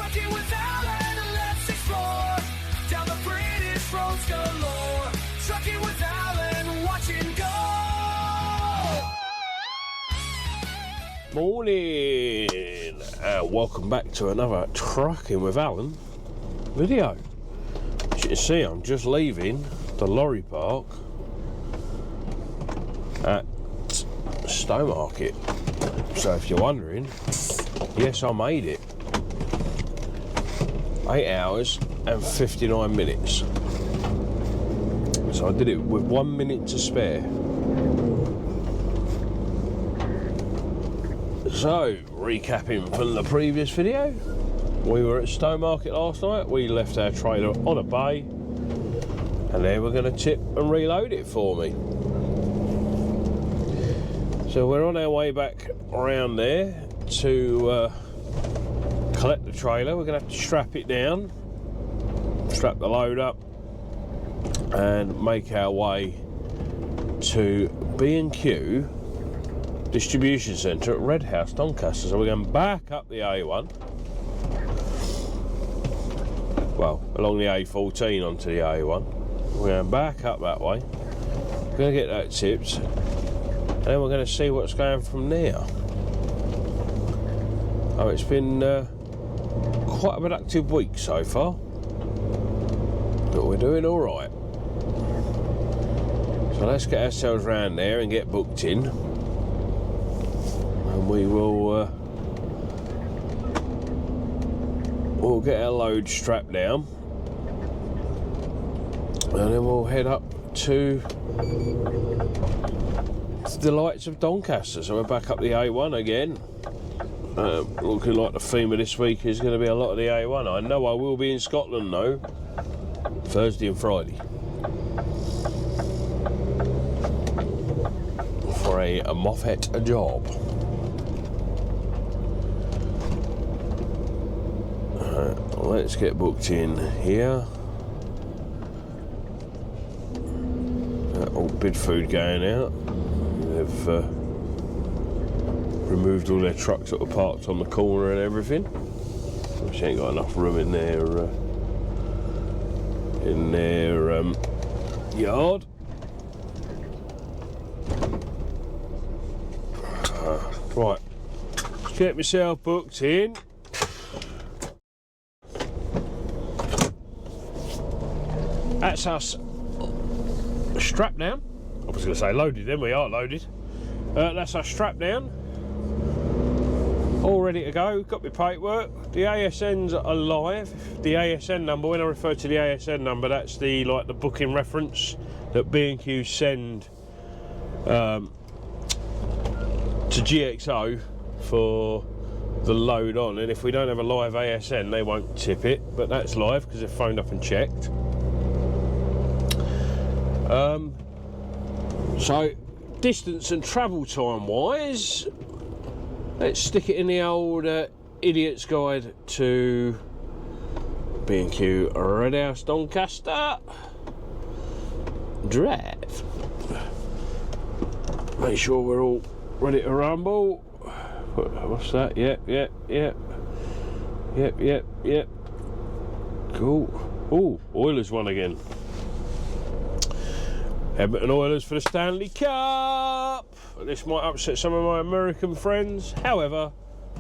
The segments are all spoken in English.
Trucking with Alan and let's explore down the British roads galore. Trucking with Alan, watch and go. Morning and welcome back to another Trucking with Alan video. As you can see, I'm just leaving the lorry park at Stowmarket. So if you're wondering, yes, I made it. 8 hours and 59 minutes. So I did it with 1 minute to spare. So, recapping from the previous video, we were at Stowmarket last night. We left our trailer on a bay and they were going to tip and reload it for me. So we're on our way back around there to collect the trailer. We're going to have to strap it down, strap the load up and make our way to B&Q Distribution Centre at Red House, Doncaster. So we're going back up the A1, well, along the A14 onto the A1. We're going back up that way. We're going to get that tipped, and then we're going to see what's going from there. Oh, it's been quite a productive week so far, but we're doing all right. So let's get ourselves round there and get booked in. And we will we'll get our load strapped down and then we'll head up to the lights of Doncaster. So we're back up the A1 again. Looking like the theme of this week is going to be a lot of the A1. I know I will be in Scotland though, Thursday and Friday, for a Moffat job. Let's get booked in here. All bid food going out. They've removed all their trucks that were parked on the corner and everything. Which ain't got enough room in their yard. Right, let's get myself booked in. That's us strapped down. I was going to say loaded, then we are loaded. That's us strapped down. All ready to go. Got my paperwork. The ASN's alive. The ASN number, when I refer to the ASN number, that's the the booking reference that B&Q send to GXO for the load on. And if we don't have a live ASN, they won't tip it. But that's live because they've phoned up and checked. So distance and travel time wise, let's stick it in the old idiot's guide to B&Q Red House Doncaster drive. Make sure we're all ready to rumble. What's that? Yep. Cool. Oh, Oilers won again. Edmonton Oilers for the Stanley Cup. This might upset some of my American friends. However,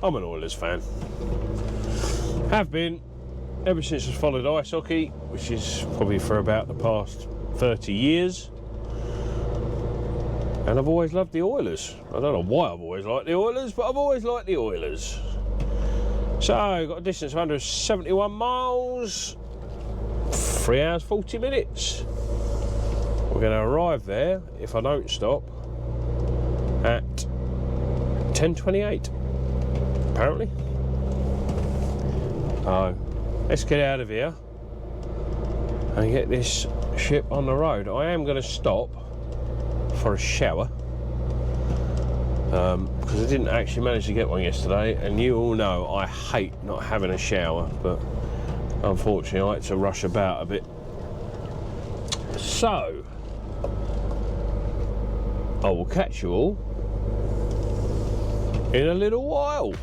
I'm an Oilers fan. Have been ever since I've followed ice hockey, which is probably for about the past 30 years. And I've always loved the Oilers. I don't know why I've always liked the Oilers, but I've always liked the Oilers. So, got a distance of 171 miles, 3 hours 40 minutes. We're going to arrive there, if I don't stop, at 10:28, apparently. Oh, let's get out of here and get this ship on the road. I am going to stop for a shower because I didn't actually manage to get one yesterday, and you all know I hate not having a shower, but unfortunately I like to rush about a bit. So I will catch you all in a little while.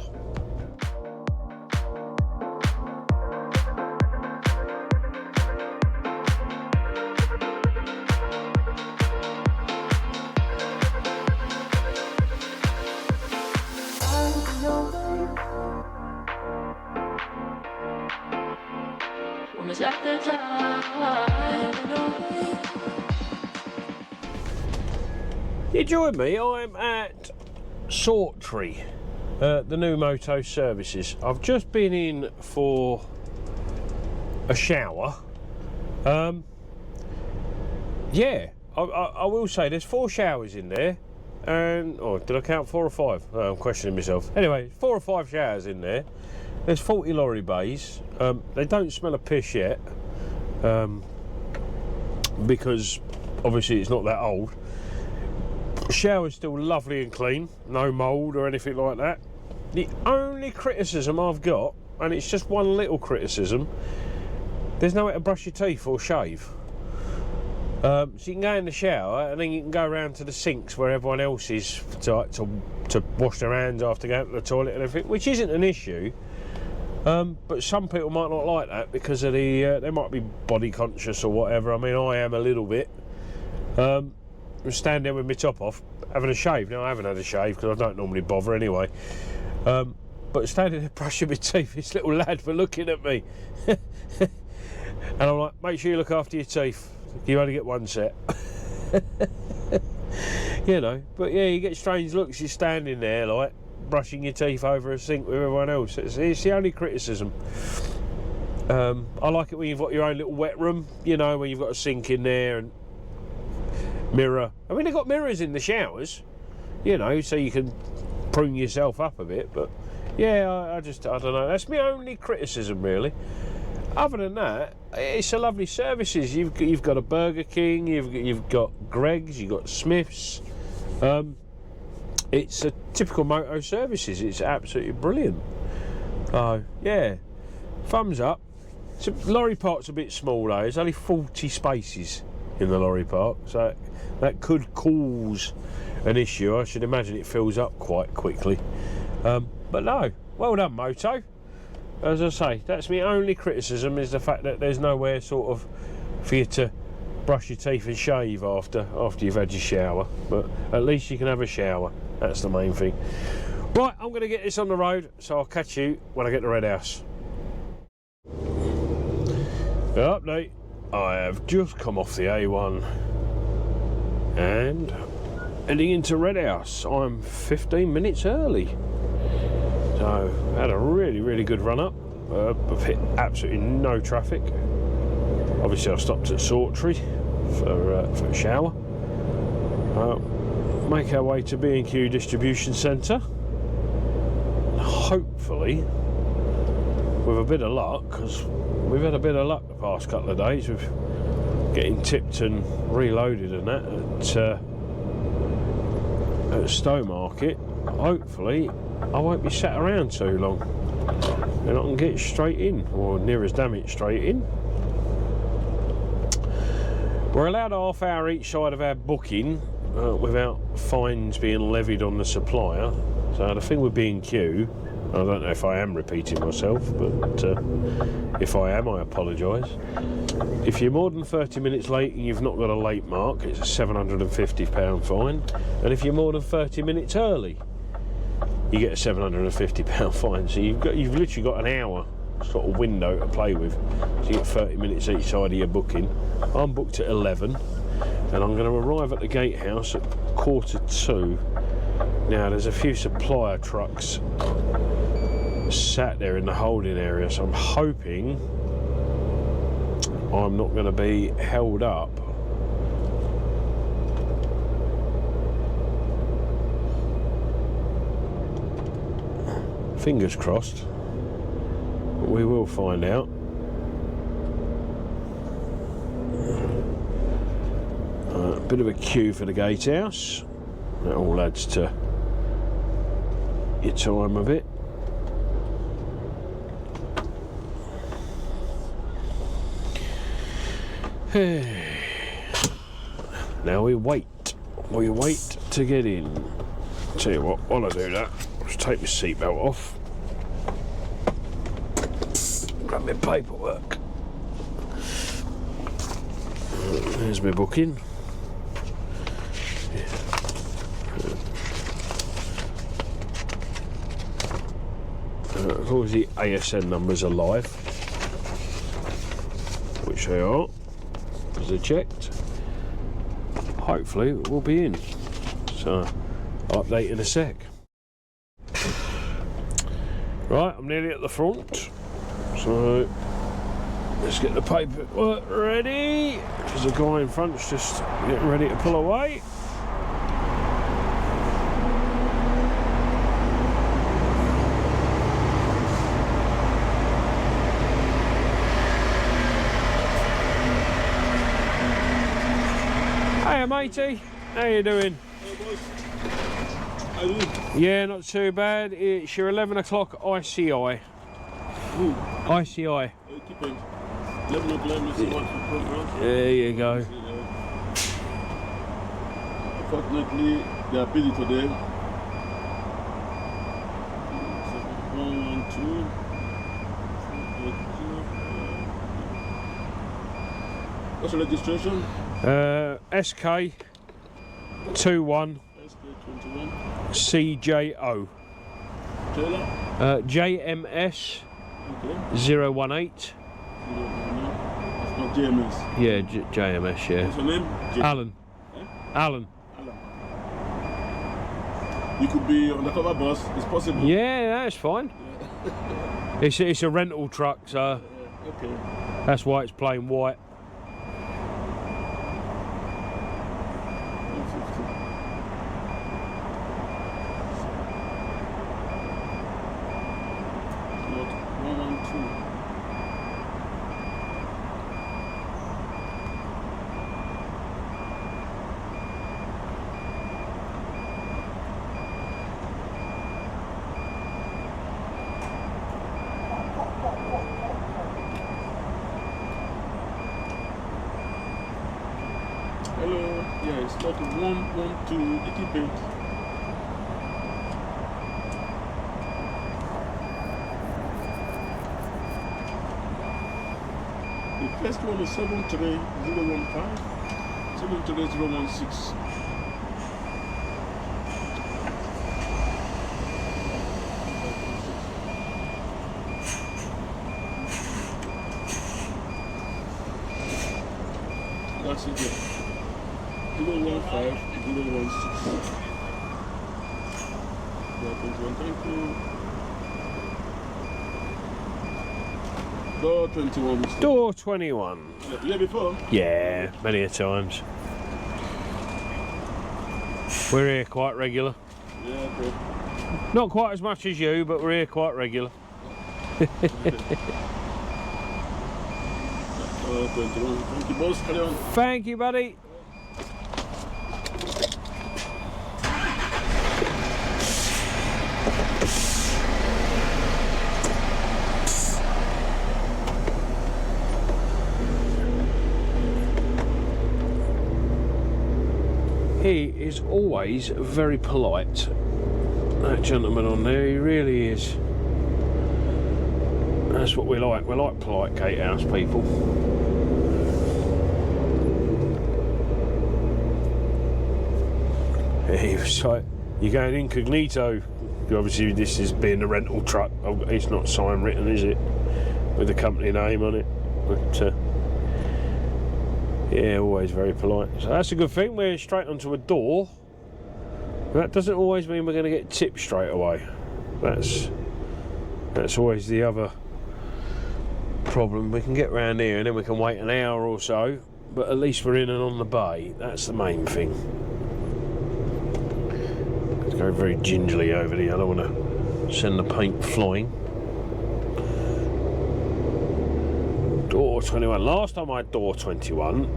promise at the time. You join me, I'm at Sawtry, the new moto services. I've just been in for a shower. Yeah, I will say there's 4 showers in there, and did I count 4 or 5? I'm questioning myself. Anyway, 4 or 5 showers in there. There's 40 lorry bays. They don't smell of piss yet, because obviously it's not that old. The shower's still lovely and clean, no mould or anything like that. The only criticism I've got, and it's just one little criticism, there's nowhere to brush your teeth or shave. So you can go in the shower and then you can go around to the sinks where everyone else is to wash their hands after going to the toilet and everything, which isn't an issue. But some people might not like that because of they might be body conscious or whatever. I mean, I am a little bit. I'm standing there with my top off, having a shave. Now, I haven't had a shave because I don't normally bother anyway. But standing there brushing my teeth, this little lad for looking at me. And I'm like, make sure you look after your teeth. You only get one set. You know, but yeah, you get strange looks. You're standing there like brushing your teeth over a sink with everyone else. It's the only criticism. I like it when you've got your own little wet room, you know, where you've got a sink in there and mirror. I mean, they've got mirrors in the showers, you know, so you can prune yourself up a bit. But yeah, I don't know. That's my only criticism, really. Other than that, it's a lovely services. You've got a Burger King, you've got Greggs, you've got Smiths. It's a typical moto services. It's absolutely brilliant. Yeah, thumbs up. So lorry park's a bit small though. There's only 40 spaces in the lorry park, so that could cause an issue. I should imagine it fills up quite quickly. But no, well done, Moto. As I say, that's my only criticism, is the fact that there's nowhere sort of for you to brush your teeth and shave after you've had your shower. But at least you can have a shower. That's the main thing. Right, I'm going to get this on the road, so I'll catch you when I get to Red House. Update. I have just come off the A1 and heading into Red House. I'm 15 minutes early. So, had a really good run up. I've hit absolutely no traffic. Obviously, I stopped at Sawtry for a shower. Make our way to B&Q Distribution Centre. Hopefully, with a bit of luck, because we've had a bit of luck the past couple of days with getting tipped and reloaded and that at Stowmarket. Hopefully, I won't be sat around too long and I can get straight in, or near as damn it straight in. We're allowed a half hour each side of our booking without fines being levied on the supplier. So the thing with B&Q, I don't know if I am repeating myself, but if I am, I apologise. If you're more than 30 minutes late and you've not got a late mark, it's a £750 fine. And if you're more than 30 minutes early, you get a £750 fine. So you've literally got an hour sort of window to play with. So you get 30 minutes each side of your booking. I'm booked at 11, and I'm going to arrive at the gatehouse at 1:45. Now there's a few supplier trucks sat there in the holding area, so I'm hoping I'm not going to be held up. Fingers crossed. We will find out. A bit of a queue for the gatehouse. That all adds to your time a bit. Now we wait to get in. Tell you what, while I do that, I'll just take my seatbelt off, grab my paperwork. There's my booking. Of course the ASN numbers are live. which they are, because they're checked. Hopefully it will be in. So I'll update in a sec. Right, I'm nearly at the front. So let's get the paperwork ready, because the guy in front's just getting ready to pull away. Hiya matey, how you doing? Hey boys, how you doing? Yeah, not too bad. It's your 11 o'clock ICI. Who? ICI. Keep it. 11 o'clock, let's see what's the program. There you go. Unfortunately, they are busy today. 112. What's your registration? SK 21 SK21. CJO. Taylor? JMS Okay. 018. It's not JMS. Yeah, JMS, yeah. What's your name? Alan. Alan. Alan. You could be on the cover bus, it's possible. Yeah, that's fine. It's a rental truck, so Okay. that's why it's plain white. 150. Not 112. Hello, yeah, it's lot 112 Icky Paint. The first one is 73015, 73016. That's it, yeah. 015, 016. Yeah, 21, thank you. Door 21. Mr. Door 21. Yeah, before? Yeah, many a times. We're here quite regular. Yeah, okay. Not quite as much as you, but we're here quite regular. 21. Thank you, boss. Carry on. Thank you, buddy. He is always very polite. That gentleman on there, he really is. That's what we like. We like polite gatehouse people. He was like, you're going incognito. Obviously, this is being a rental truck. It's not sign written, is it? With the company name on it. But yeah, always very polite. So that's a good thing. We're straight onto a door. That doesn't always mean we're going to get tipped straight away. That's always the other problem. We can get round here and then we can wait an hour or so, but at least we're in and on the bay. That's the main thing. Let's go very gingerly over here. I don't want to send the paint flying. Door 21. Last time I had door 21,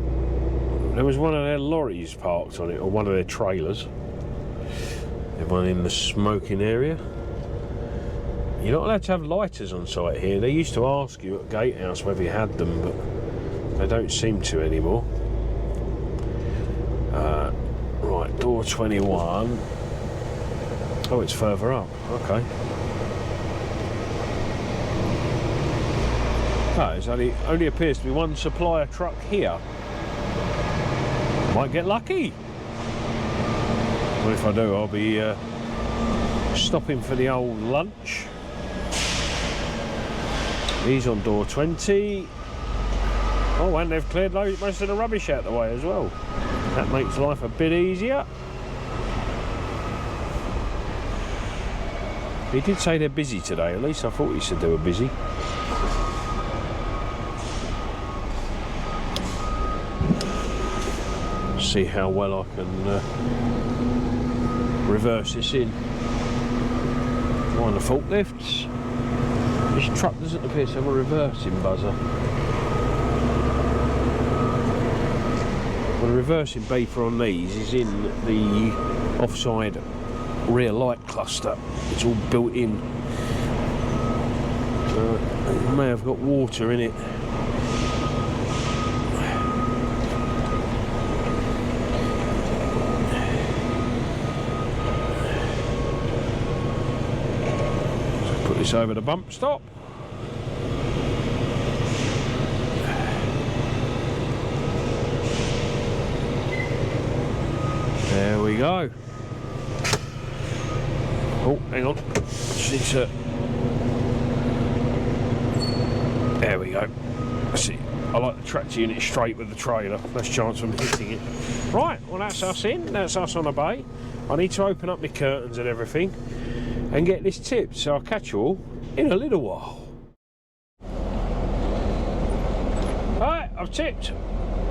there was one of their lorries parked on it, or one of their trailers. Everyone in the smoking area. You're not allowed to have lighters on site here. They used to ask you at Gatehouse whether you had them, but they don't seem to anymore. Right, door 21. Oh, it's further up. Okay. Oh, there's only appears to be one supplier truck here. Might get lucky. Well, if I do, I'll be stopping for the old lunch. He's on door 20. Oh, and they've cleared most of the rubbish out the way as well. That makes life a bit easier. He did say they're busy today, at least I thought he said they were busy. See how well I can reverse this in. Find the forklifts. This truck doesn't appear to have a reversing buzzer. Well, the reversing beeper on these is in the offside rear light cluster. It's all built in. It may have got water in it. Put this over the bump stop. There we go. Oh, hang on. There we go. See, I like the tractor unit straight with the trailer. Less chance of hitting it. Right, well that's us in. That's us on a bay. I need to open up my curtains and everything and get this tipped. So I'll catch you all in a little while. Alright, I've tipped.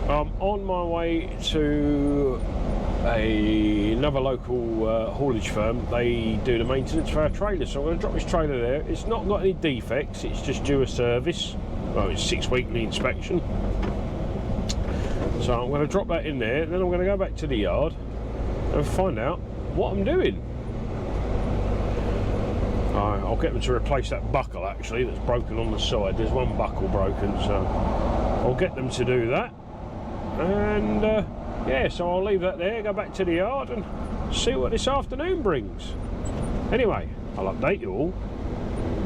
I'm on my way to another local haulage firm. They do the maintenance for our trailer, so I'm going to drop this trailer there. It's not got any defects, it's just due a service. Well, it's 6 weekly inspection, so I'm going to drop that in there, then I'm going to go back to the yard and find out what I'm doing. I'll get them to replace that buckle actually that's broken on the side. There's one buckle broken, so I'll get them to do that. And yeah, so I'll leave that there, go back to the yard and see what this afternoon brings. Anyway, I'll update you all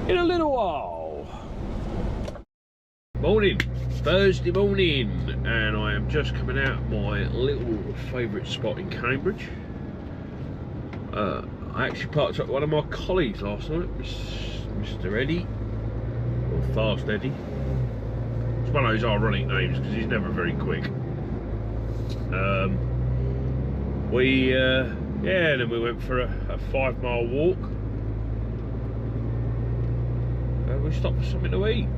in a little while. Morning, Thursday morning, and I am just coming out of my little favourite spot in Cambridge. I actually parked up one of my colleagues last night, Mr. Eddie, or Fast Eddie. It's one of those ironic names because he's never very quick. Yeah, then we went for a 5-mile walk. We stopped for something to eat.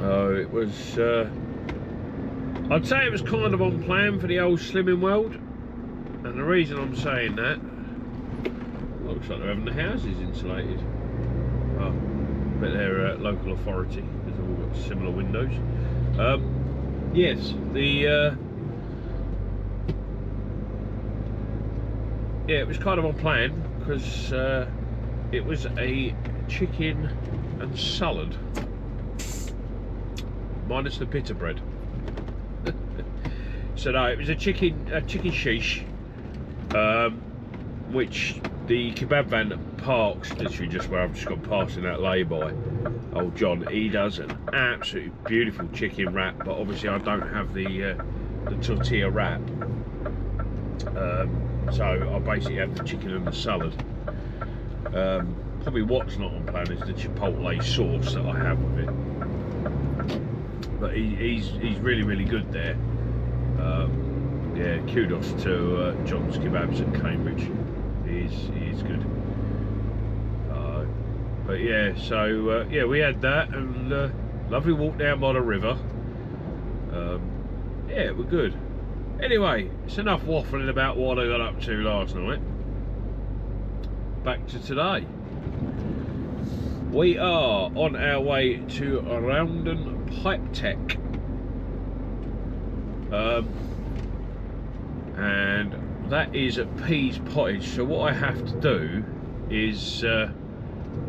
It was, I'd say it was kind of on plan for the old slimming world. And the reason I'm saying that, looks like they're having the houses insulated. Oh, but they're local authority, because they've all got similar windows. Yes, yeah, it was kind of on plan, because it was a chicken and salad, minus the pita bread. So no, it was a chicken shish, which the kebab van parks literally just where I've just gone past in that lay-by. Old John, he does an absolutely beautiful chicken wrap, but obviously I don't have the tortilla wrap, so I basically have the chicken and the salad. Probably what's not on plan is the chipotle sauce that I have with it, but he's really, really good there. Yeah, kudos to John's Kebabs at Cambridge. He is good. But yeah, so yeah, we had that, and lovely walk down by the river. Yeah, we're good. Anyway, it's enough waffling about what I got up to last night. Back to today. We are on our way to Roundon Pipe Tech. And that is at Pease Pottage. So what I have to do is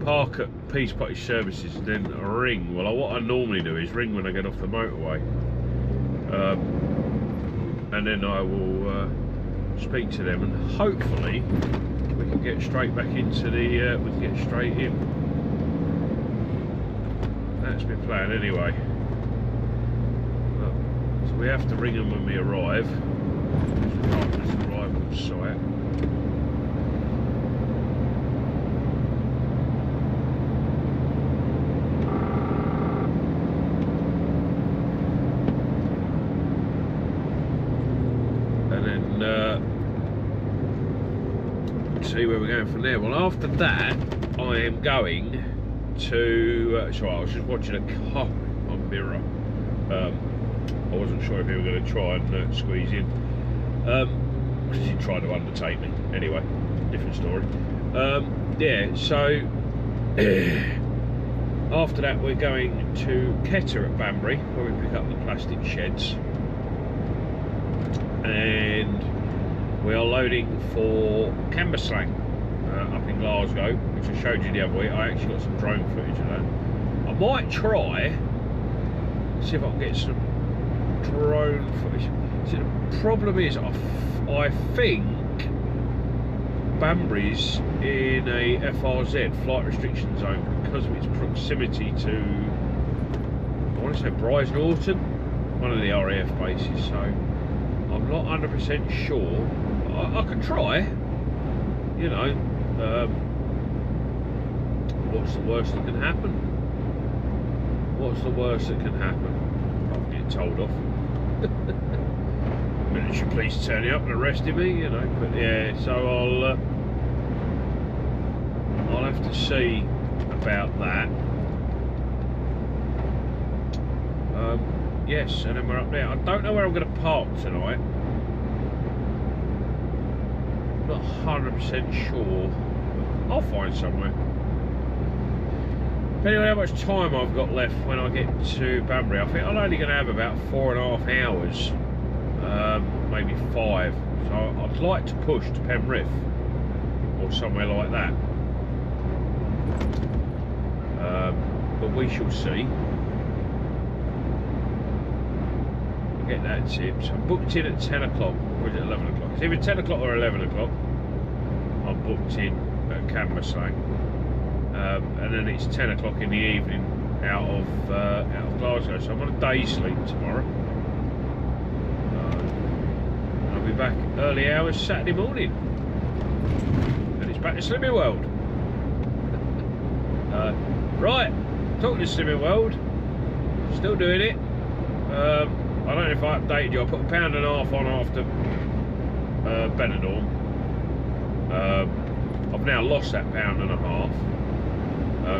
park at Pease Pottage Services and then ring. Well, what I normally do is ring when I get off the motorway, and then I will speak to them, and hopefully we can get straight back into the we can get straight in. That's my plan anyway. So we have to ring them when we arrive. We can't just arrive on site. see where we're going from there. Well, after that, I am going to. Sorry, I was just watching a car on mirror. I wasn't sure if he was going to try and squeeze in. He tried to undertake me. Anyway, different story. Yeah, so after that, we're going to Ketter at Banbury, where we pick up the plastic sheds, and we are loading for Cambuslang up in Glasgow, which I showed you the other week. I actually got some drone footage of that. I might try, see if I can get some drone footage. See, the problem is, I think Banbury's in a FRZ, flight restriction zone, because of its proximity to, I want to say Bryce Norton, one of the RAF bases, so I'm not 100% sure. I could try, you know. What's the worst that can happen? What's the worst that can happen? I'll get told off. Military police turning up and arresting me, you know. But yeah, so I'll have to see about that. Yes, and then we're up there. I don't know where I'm going to park tonight. Not 100% sure. I'll find somewhere. Depending on how much time I've got left when I get to Banbury, I think I'm only going to have about 4.5 hours, maybe 5. So I'd like to push to Penrith or somewhere like that. But we shall see. Get that tip. So I'm booked in at 10 o'clock, or is it 11 o'clock? It's either 10 o'clock or 11 o'clock. I'm booked in at Cambuslang, and then it's 10 o'clock in the evening out of Glasgow. So I'm on a day's sleep tomorrow. I'll be back early hours Saturday morning, and it's back to Slimming World. Right, talking to Slimming World, still doing it. I don't know if I updated you. I put £1.50 on after Benidorm. I've now lost that £1.50,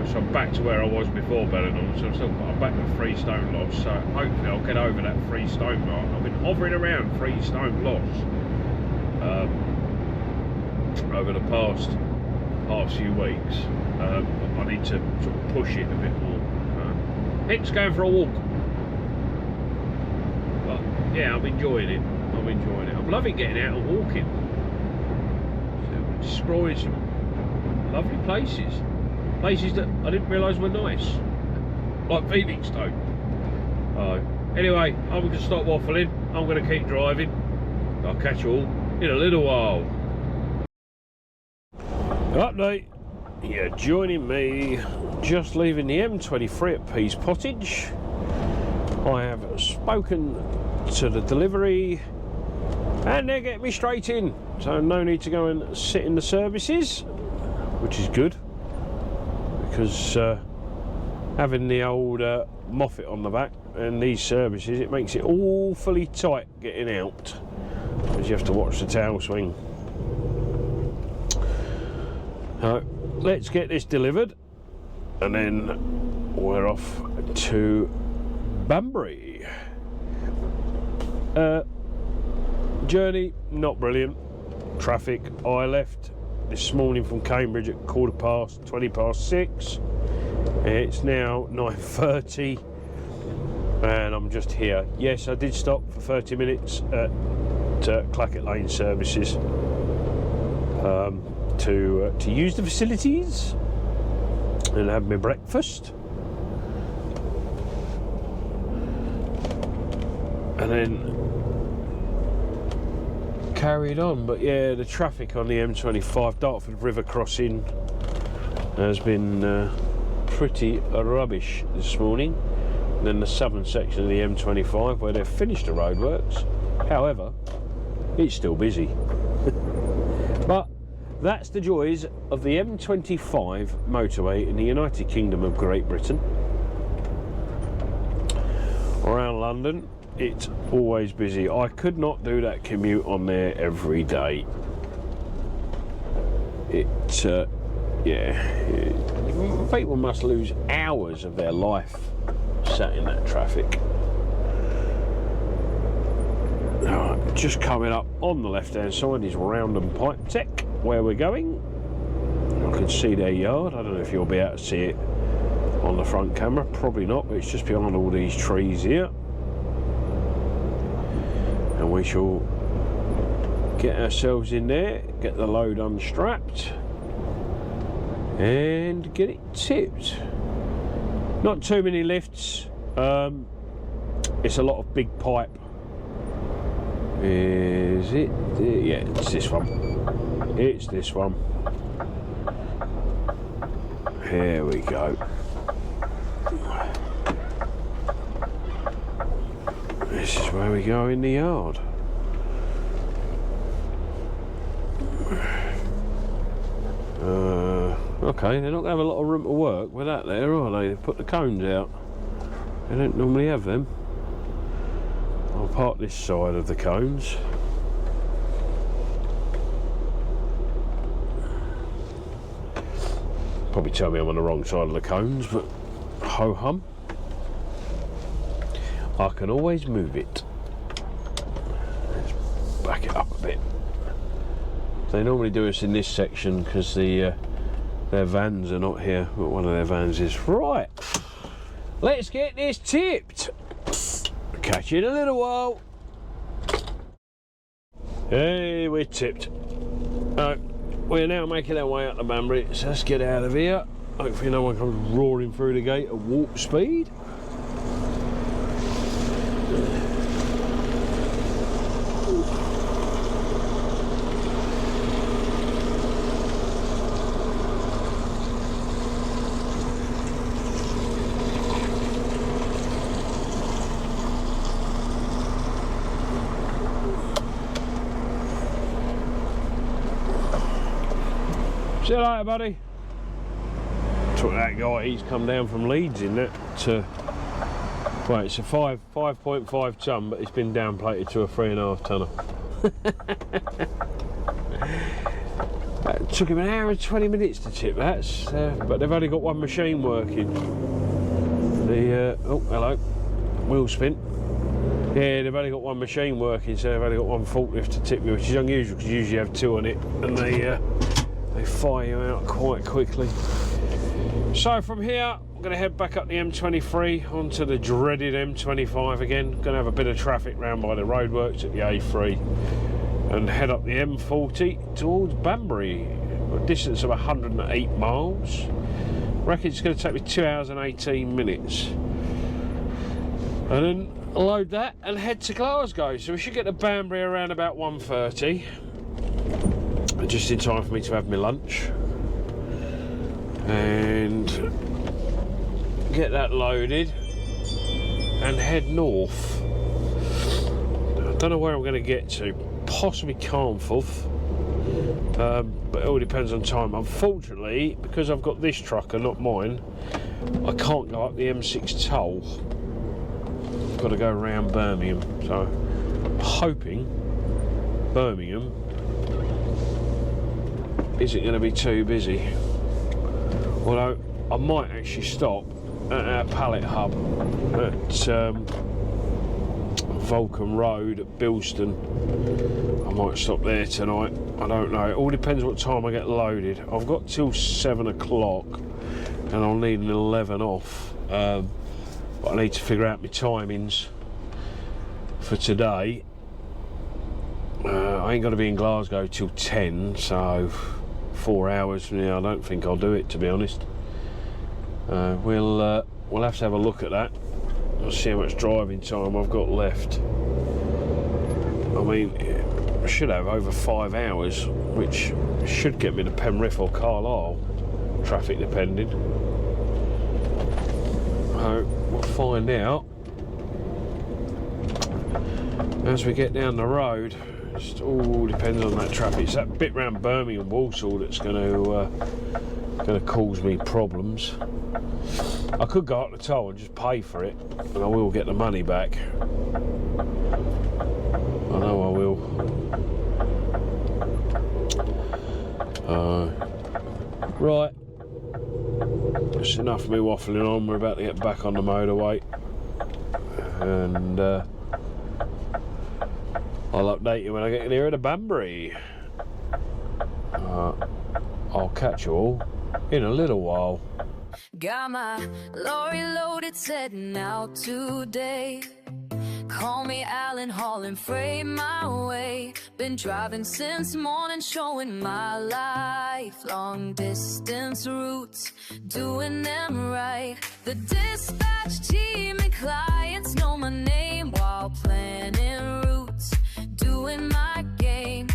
so I'm back to where I was before Benidorm. So I'm back to 3 stone loss. So hopefully I'll get over that 3 stone mark. I've been hovering around 3 stone loss over the past few weeks. I need to sort of push it a bit more. Hence going for a walk. But yeah, I'm enjoying it. I'm loving getting out and walking. Exploring some lovely places that I didn't realise were nice, like Felixstowe. Anyway, I'm going to stop waffling. I'm going to keep driving. I'll catch you all in a little while. Update. Yeah, joining me, just leaving the M23 at Pease Pottage. I have spoken to the delivery, and they're getting me straight in, so no need to go and sit in the services, which is good, because having the old Moffat on the back and these services, it makes it awfully tight getting out, because you have to watch the tail swing. Let's get this delivered, and then we're off to Banbury. Journey not brilliant. Traffic. I left this morning from Cambridge at 20 past 6. It's now 9:30, and I'm just here. Yes, I did stop for 30 minutes at Clackett Lane Services to use the facilities and have my breakfast, and then carried on. But yeah, the traffic on the M25 Dartford River crossing has been pretty rubbish this morning. And then the southern section of the M25 where they've finished the roadworks, however it's still busy. But that's the joys of the M25 motorway in the United Kingdom of Great Britain. Around London, it's always busy. I could not do that commute on there every day. people must lose hours of their life sat in that traffic. Alright, just coming up on the left hand side is Roundham Pipe Tech, where we're going. I can see their yard. I don't know if you'll be able to see it on the front camera, probably not, but it's just behind all these trees here. And we shall get ourselves in there, get the load unstrapped and get it tipped. Not too many lifts, it's a lot of big pipe. Is it? Yeah, it's this one. It's this one. Here we go. This is where we go in the yard. Okay, they're not going to have a lot of room to work with that there, are they? They've put the cones out. They don't normally have them. I'll park this side of the cones. Probably tell me I'm on the wrong side of the cones, but ho-hum. I can always move it. Let's back it up a bit. They normally do us in this section because their vans are not here, but one of their vans is. Right, let's get this tipped. Catch you in a little while. Hey, we're tipped. We're now making our way up to Banbury, so let's get out of here. Hopefully no one comes roaring through the gate at warp speed. See you later, buddy. Took that guy, he's come down from Leeds in that to, well, it's a 5.5 ton, but it's been downplated to a 3.5 tonner. It took him an hour and 20 minutes to tip that, but they've only got one machine working. Oh, hello, wheel spin. Yeah, they've only got one machine working, so they've only got one forklift to tip you, which is unusual because you usually have two on it, and they fire you out quite quickly. So from here, I'm going to head back up the M23 onto the dreaded M25 again. Going to have a bit of traffic round by the roadworks at the A3 and head up the M40 towards Banbury, a distance of 108 miles. I reckon it's going to take me 2 hours and 18 minutes. And then load that and head to Glasgow. So we should get to Banbury around about 1:30. Just in time for me to have my lunch and get that loaded and head north. I don't know where I'm going to get to, possibly Carnforth, but it all depends on time. Unfortunately, because I've got this truck and not mine, I can't go up the M6 toll. I've got to go around Birmingham, so I'm hoping Birmingham isn't going to be too busy, although I might actually stop at our pallet hub at Vulcan Road at Bilston. I might stop there tonight, I don't know, it all depends what time I get loaded. I've got till 7 o'clock and I'll need an 11 off, but I need to figure out my timings for today. I ain't going to be in Glasgow till 10, so 4 hours from now I don't think I'll do it, to be honest. We'll have to have a look at that. I'll see how much driving time I've got left. I mean, I should have over 5 hours, which should get me to Penrith or Carlisle, traffic depending. We'll find out as we get down the road. It all depends on that traffic. It's that bit round Birmingham Walsall that's going to cause me problems. I could go up the toll and just pay for it, and I will get the money back. I know I will. Right. That's enough of me waffling on. We're about to get back on the motorway. And I'll update you when I get nearer to Banbury. I'll catch you all in a little while. Got my lorry loaded, setting out today. Call me Alan, hauling freight my way. Been driving since morning, showing my life. Long distance routes, doing them right. The dispatch team and clients know my name while planning routes, doing my game.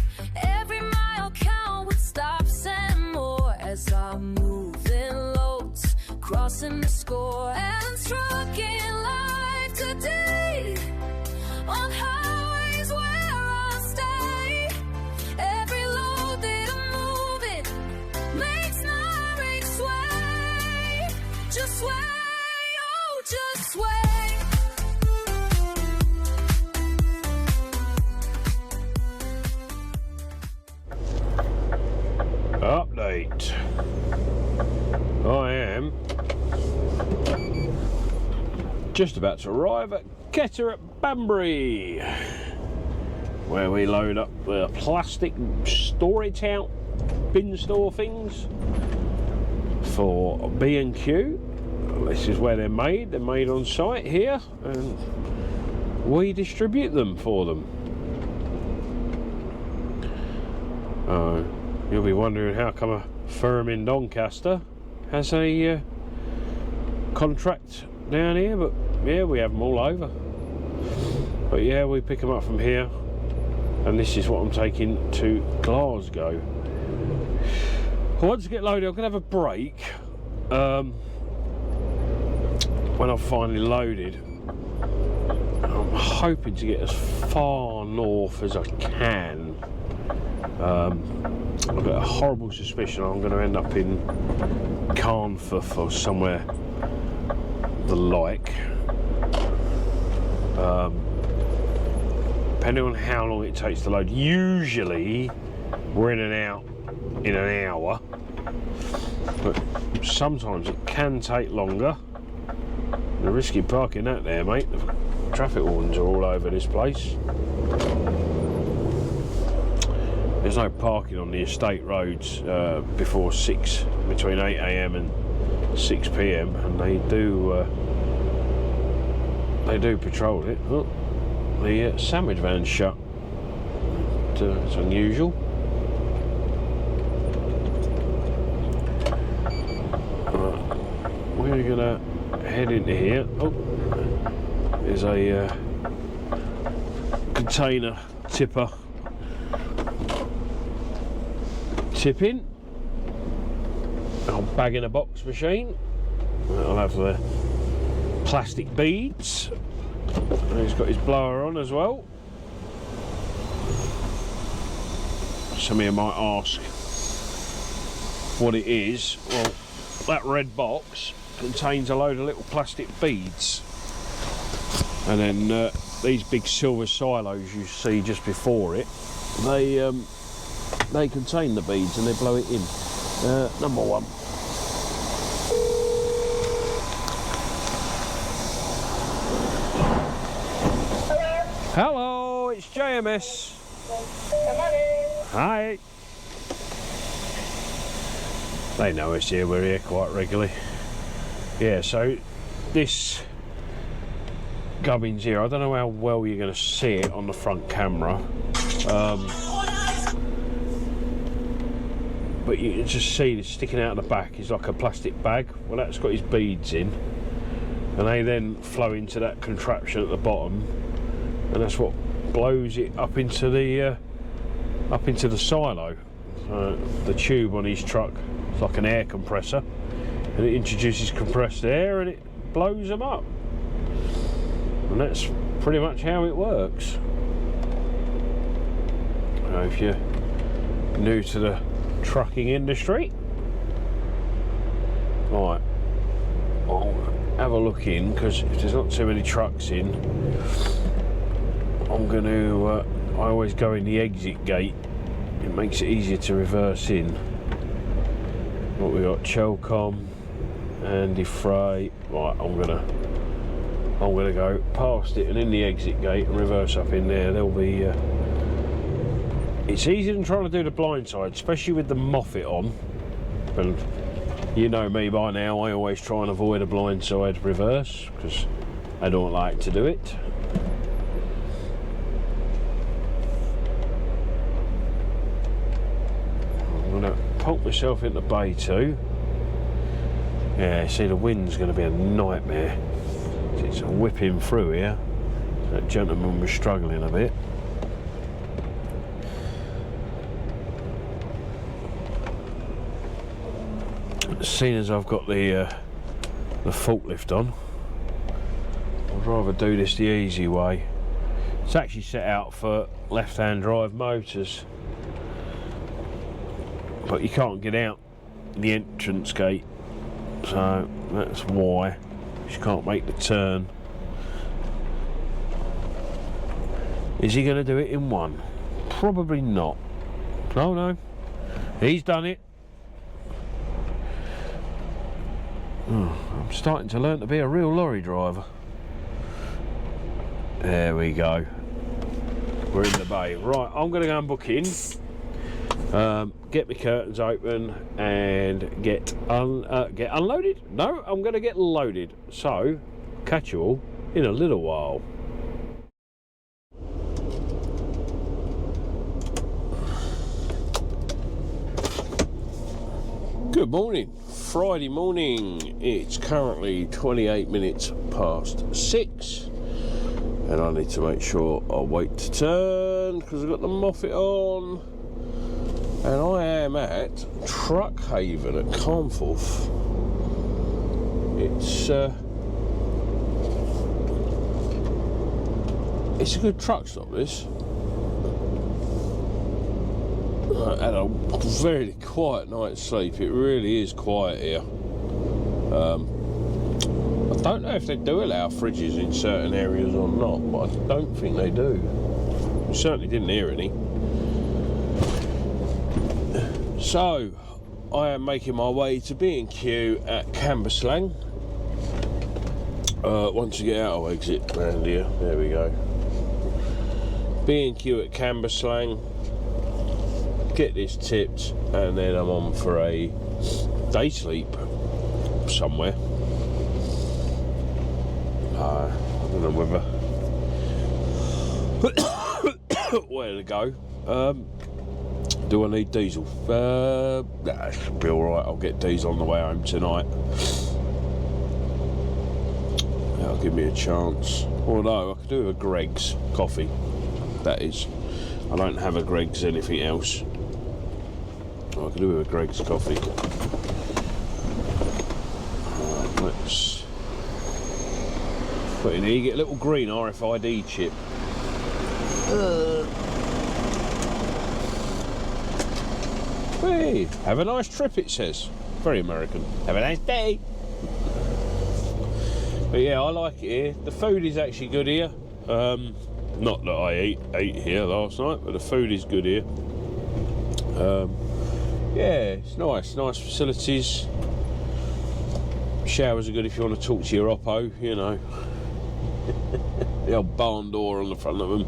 Every mile count with stops and more as I'm moving loads, crossing the score. And trucking life today, on highways where I'll stay. Every load that I'm moving makes Norwich sway. Just sway, oh, just sway. Update. I am just about to arrive at Ikea at Banbury, where we load up the plastic storage out bin store things for B&Q. This is where they're made. They're made on site here, and we distribute them for them. You'll be wondering how come a firm in Doncaster has a contract down here, but yeah, we have them all over. But yeah, we pick them up from here, and this is what I'm taking to Glasgow. Once I get loaded, I'm going to have a break. When I've finally loaded, I'm hoping to get as far north as I can. I've got a horrible suspicion I'm going to end up in Carnforth or somewhere the like. Depending on how long it takes to load. Usually we're in and out in an hour, but sometimes it can take longer. The risky parking that there, mate. The traffic wardens are all over this place. There's no parking on the estate roads before 6, between 8 AM and 6 PM, and they do patrol it. Oh, the sandwich van's shut. It's unusual. We're gonna head into here. Oh, there's a container tipper tipping. Our bag in a box machine. I'll have the plastic beads. And he's got his blower on as well. Some of you might ask what it is. Well, that red box contains a load of little plastic beads, and then these big silver silos you see just before it, they contain the beads and they blow it in. Number one. Hello, it's JMS. Hi. They know us here, we're here quite regularly. Yeah, so this gubbins here, I don't know how well you're going to see it on the front camera, but you can just see this sticking out the back is like a plastic bag. Well, that's got his beads in, and they then flow into that contraption at the bottom, and that's what blows it up into the silo. The tube on his truck is like an air compressor, and it introduces compressed air and it blows them up, and that's pretty much how it works. If you're new to the trucking industry, right, I'll have a look in, because if there's not too many trucks in, I'm going to I always go in the exit gate. It makes it easier to reverse in. What we got? Chelcom, Andy Frey. Right, I'm gonna go past it and in the exit gate and reverse up in there. There'll be. It's easier than trying to do the blind side, especially with the Moffat on. And you know me by now, I always try and avoid a blind side reverse because I don't like to do it. I'm gonna poke myself into bay 2. Yeah, see, the wind's going to be a nightmare. It's whipping through here. That gentleman was struggling a bit. Seeing as I've got the forklift on, I'd rather do this the easy way. It's actually set out for left-hand drive motors, but you can't get out the entrance gate, so that's why you can't make the turn. Is he going to do it in one? Probably not. No, he's done it. I'm starting to learn to be a real lorry driver. There we go. We're in the bay. Right, I'm going to go and book in, get my curtains open and get unloaded. No, I'm going to get loaded. So, catch you all in a little while. Good morning. Friday morning. It's currently 28 minutes past 6 and I need to make sure I wait to turn because I've got the Moffat on, and I am at Truck Haven at Carnforth. It's a good truck stop, this. I had a very quiet night's sleep. It really is quiet here. I don't know if they do allow fridges in certain areas or not, but I don't think they do. I certainly didn't hear any. So, I am making my way to B&Q at Cambuslang. Once you get out of exit round here, there we go. B&Q at Cambuslang. Get this tipped and then I'm on for a day sleep somewhere. I don't know whether where to go. Do I need diesel? Nah, it should be alright. I'll get diesel on the way home tonight. That'll give me a chance. Although I could do a Greggs coffee. That is, I don't have a Greggs anything else. I could do with a Greggs coffee. Right, let's put in here. You get a little green RFID chip. Hey, have a nice trip, it says. Very American. Have a nice day. But yeah, I like it here. The food is actually good here. Not that I ate here last night, but the food is good here. Yeah, it's nice facilities. Showers are good if you want to talk to your oppo, you know. The old barn door on the front of them.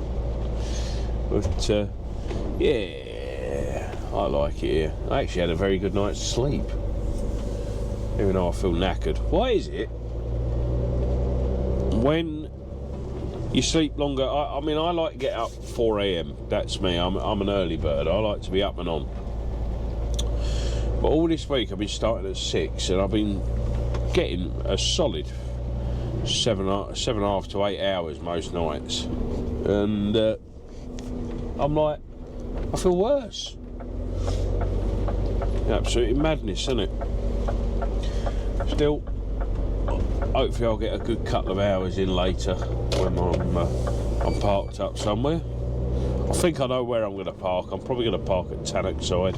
But yeah, I like it here. I actually had a very good night's sleep, even though I feel knackered. Why is it when you sleep longer? I mean, I like to get up 4 AM. That's me. I'm an early bird. I like to be up and on. But all this week I've been starting at 6 and I've been getting a solid 7.5 to 8 hours most nights. And I'm like, I feel worse. Absolutely madness, isn't it? Still, hopefully I'll get a good couple of hours in later when I'm parked up somewhere. I think I know where I'm going to park. I'm probably going to park at Tannock side.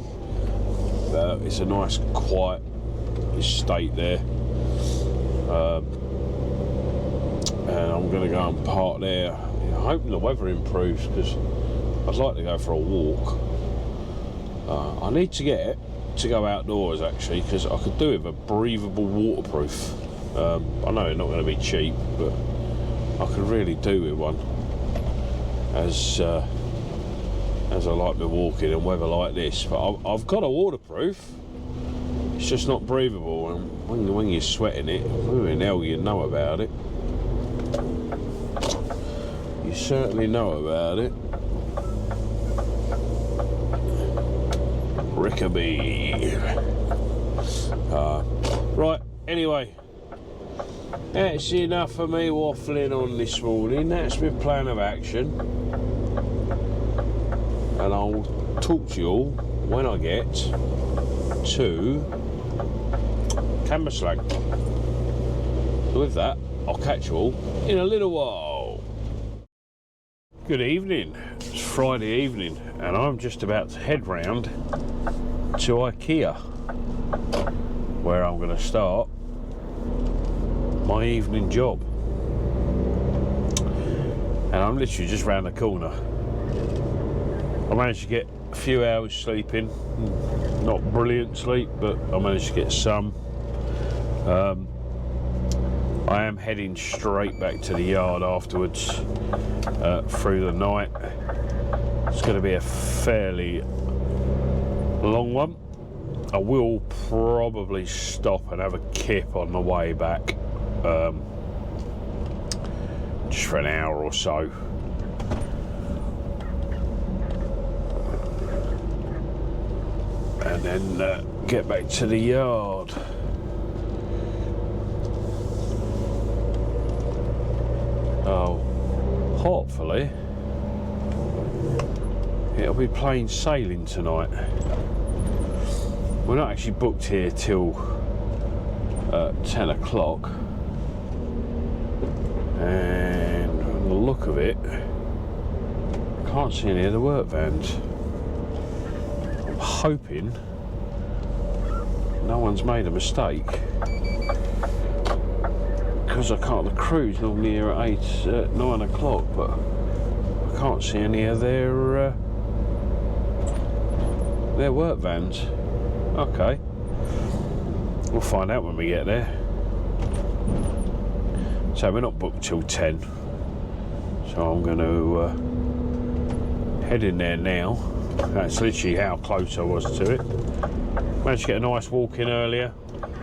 It's a nice quiet estate there. And I'm going to go and park there. I'm hoping the weather improves because I'd like to go for a walk. I need to get to go outdoors actually, because I could do with a breathable waterproof. I know they're not going to be cheap, but I could really do with one as I like my walking in weather like this. But I've got a waterproof. It's just not breathable, and when you're sweating it, who in hell you know about it? You certainly know about it. Rickaby. Right, anyway, that's enough of me waffling on this morning. That's my plan of action, and I'll talk to you all when I get to Cambuslang. So with that, I'll catch you all in a little while. Good evening. It's Friday evening, and I'm just about to head round to Ikea, where I'm going to start my evening job. And I'm literally just round the corner. I managed to get a few hours sleeping, not brilliant sleep, but I managed to get some. I am heading straight back to the yard afterwards through the night. It's going to be a fairly long one. I will probably stop and have a kip on the way back, just for an hour or so. And then get back to the yard. Oh, hopefully it'll be plain sailing tonight. We're not actually booked here till 10 o'clock, and from the look of it, I can't see any of the work vans. I'm hoping no one's made a mistake, because I can't. The crew's normally here at 9 o'clock, but I can't see any of their work vans. Okay, we'll find out when we get there. So we're not booked till 10, so I'm going to head in there now. That's literally how close I was to it. Managed to get a nice walk in earlier.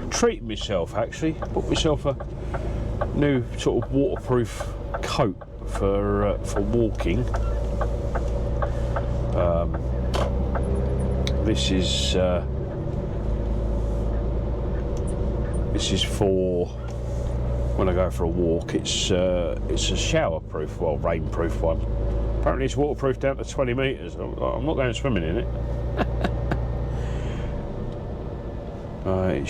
Treated myself actually. Bought myself a new sort of waterproof coat for walking. This is for when I go for a walk. It's a showerproof, well, rainproof one. Apparently it's waterproof down to 20 metres. I'm not going swimming in it. It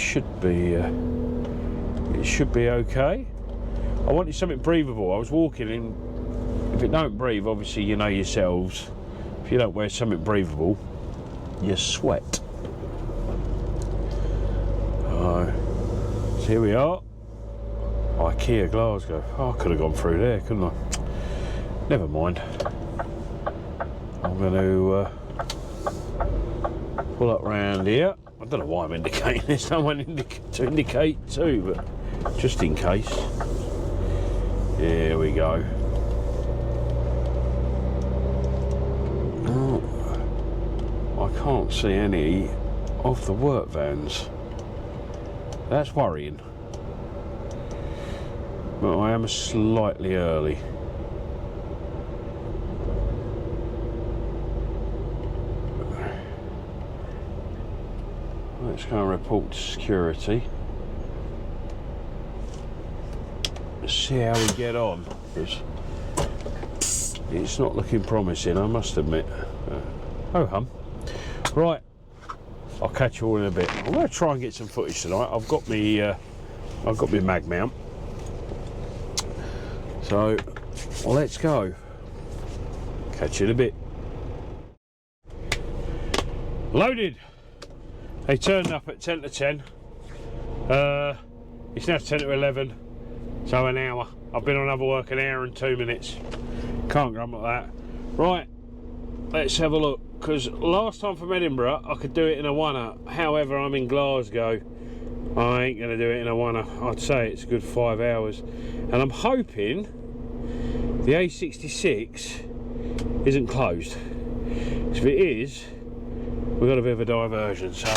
should be okay. I wanted something breathable. I was walking in. If it don't breathe, obviously you know yourselves. If you don't wear something breathable, you sweat. So here we are, Ikea Glasgow. Oh, I could have gone through there, couldn't I? Never mind. I'm going to pull up round here. I don't know why I'm indicating. There's no one to indicate to, but just in case. Here we go. Oh, I can't see any of the work vans. That's worrying. But I am slightly early. Let's go and report to security. Let's see how we get on, because it's not looking promising, I must admit. Oh hum. Right, I'll catch you all in a bit. I'm going to try and get some footage tonight. I've got my mag mount. So let's go. Catch you in a bit. Loaded. They turned up at 10 to 10. It's now 10 to 11, so an hour. I've been on other work an hour and 2 minutes. Can't grumble at that. Right, let's have a look. because last time from Edinburgh I could do it in a 1-er. However, I'm in Glasgow. I ain't going to do it in a 1-er. I'd say it's a good 5 hours. And I'm hoping the A66 isn't closed. If it is, we've got a bit of a diversion. So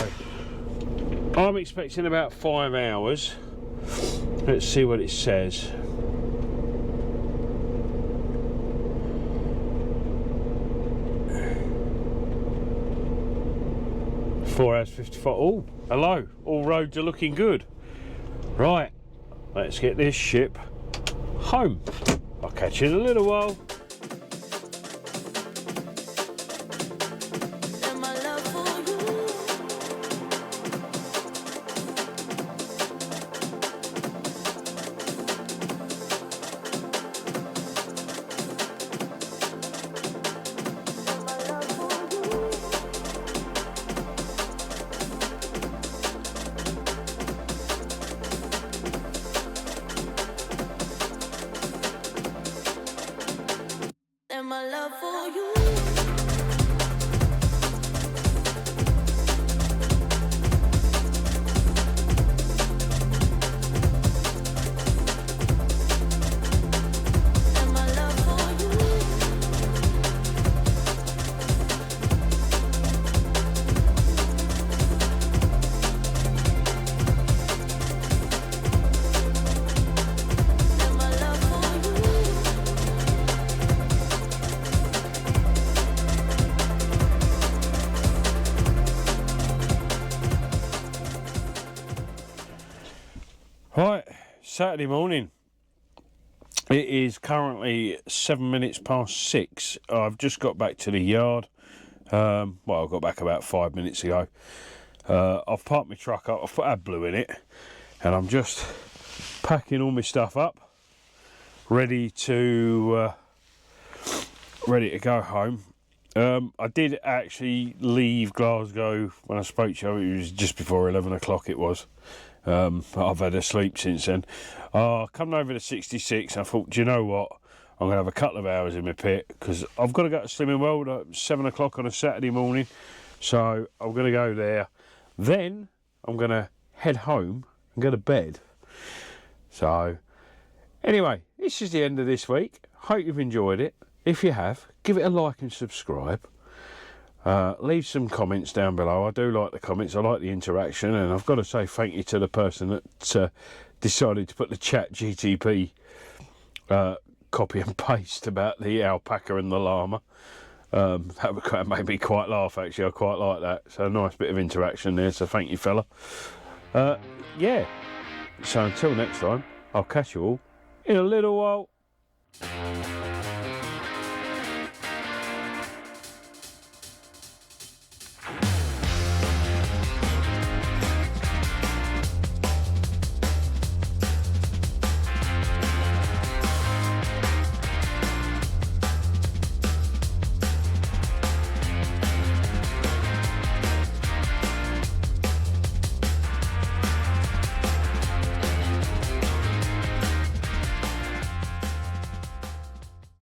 I'm expecting about 5 hours. Let's see what it says. Four hours 55. Oh, hello. All roads are looking good. Right, let's get this ship home. I'll catch you in a little while. And my love for you. And my love for you. And my love for you. And my love for you. Right, Saturday morning. It is currently 7 minutes past 6. I've just got back to the yard. Well, I got back about 5 minutes ago. I've parked my truck up. I've put AdBlue in it, and I'm just packing all my stuff up, ready to go home. I did actually leave Glasgow when I spoke to you. It was just before 11 o'clock. It was. I've had a sleep since then. Coming over to 66, I thought, do you know what? I'm going to have a couple of hours in my pit because I've got to go to Slimming World at 7 o'clock on a Saturday morning. So I'm going to go there. Then I'm going to head home and go to bed. So anyway, this is the end of this week. Hope you've enjoyed it. If you have, give it a like and subscribe. Leave some comments down below. I do like the comments. I like the interaction, and I've got to say thank you to the person that decided to put the chat GTP copy and paste about the alpaca and the llama. That made me quite laugh, actually. I quite like that. So a nice bit of interaction there, so thank you, fella. Yeah, so until next time, I'll catch you all in a little while.